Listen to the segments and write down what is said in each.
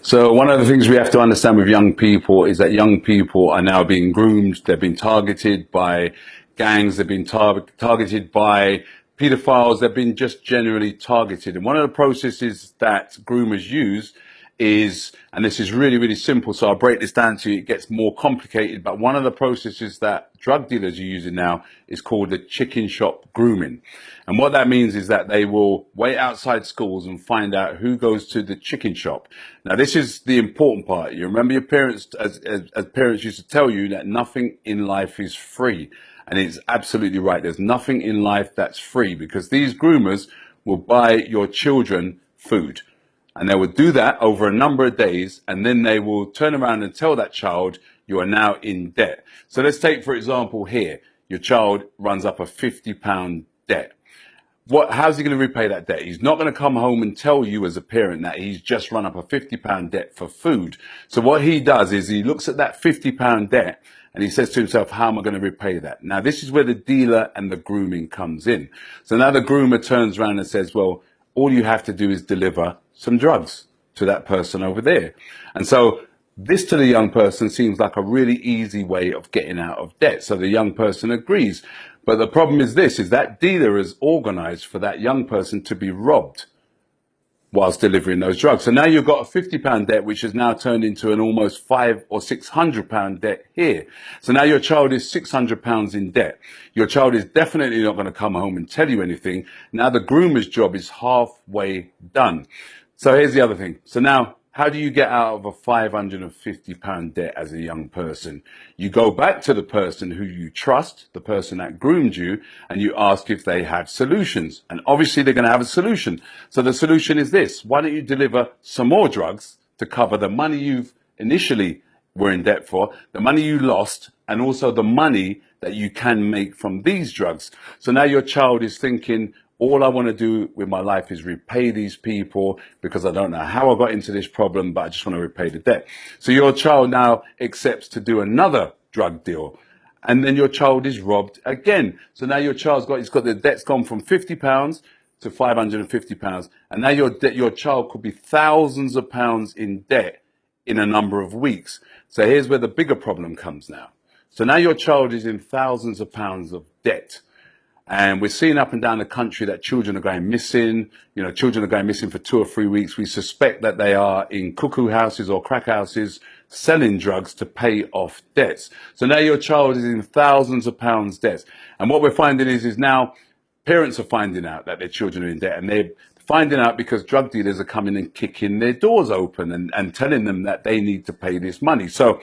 So one of the things we have to understand with young people is that young people are now being groomed. They've been targeted by gangs. They've been targeted by pedophiles. They've been just generally targeted. And one of the processes that groomers use is, and this is really, really simple, so I'll break this down to you, it gets more complicated, but one of the processes that drug dealers are using now is called the chicken shop grooming. And what that means is that they will wait outside schools and find out who goes to the chicken shop. Now, this is the important part. You remember your parents, as parents used to tell you that nothing in life is free. And it's absolutely right. There's nothing in life that's free, because these groomers will buy your children food. And they will do that over a number of days, and then they will turn around and tell that child, you are now in debt. So let's take, for example, here, your child runs up a £50 debt. How's he going to repay that debt? He's not going to come home and tell you as a parent that he's just run up a £50 debt for food. So what he does is he looks at that £50 debt and he says to himself, how am I going to repay that? Now, this is where the dealer and the grooming comes in. So now the groomer turns around and says, well, all you have to do is deliver some drugs to that person over there. And so this to the young person seems like a really easy way of getting out of debt. So the young person agrees. But the problem is this, is that dealer is organized for that young person to be robbed whilst delivering those drugs. So now you've got a £50 debt, which has now turned into an almost £500 or £600 debt here. So now your child is £600 in debt. Your child is definitely not going to come home and tell you anything. Now the groomer's job is halfway done. So here's the other thing. So now, how do you get out of a £550 debt as a young person? You go back to the person who you trust, the person that groomed you, and you ask if they have solutions. And obviously they're going to have a solution. So the solution is this. Why don't you deliver some more drugs to cover the money you've initially were in debt for, the money you lost, and also the money that you can make from these drugs. So now your child is thinking, all I want to do with my life is repay these people, because I don't know how I got into this problem, but I just want to repay the debt. So your child now accepts to do another drug deal, and then your child is robbed again. So now your he's got the debt's gone from £50 to £550, and now your child could be thousands of pounds in debt in a number of weeks. So here's where the bigger problem comes now. So now your child is in thousands of pounds of debt. And we're seeing up and down the country that children are going missing. You know, children are going missing for 2 or 3 weeks. We suspect that they are in cuckoo houses or crack houses selling drugs to pay off debts. So now your child is in thousands of pounds debts. And what we're finding is now parents are finding out that their children are in debt, and they're finding out because drug dealers are coming and kicking their doors open and telling them that they need to pay this money. So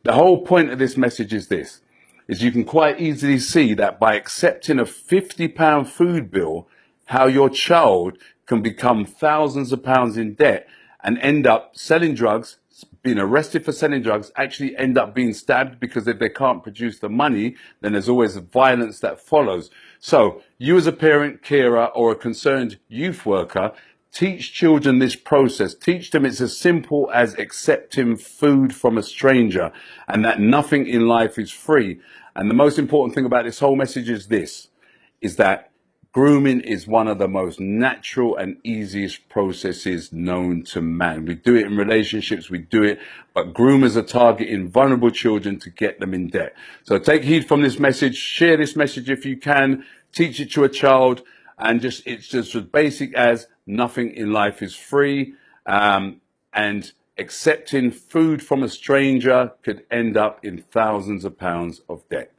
the whole point of this message is this, is you can quite easily see that by accepting a £50 food bill, how your child can become thousands of pounds in debt and end up selling drugs, being arrested for selling drugs, actually end up being stabbed, because if they can't produce the money, then there's always violence that follows. So you as a parent, carer, or a concerned youth worker, teach children this process. Teach them it's as simple as accepting food from a stranger, and that nothing in life is free. And the most important thing about this whole message is this, is that grooming is one of the most natural and easiest processes known to man. We do it in relationships, we do it, but groomers are targeting vulnerable children to get them in debt. So take heed from this message, share this message if you can, teach it to a child, and it's just as basic as nothing in life is free, and accepting food from a stranger could end up in thousands of pounds of debt.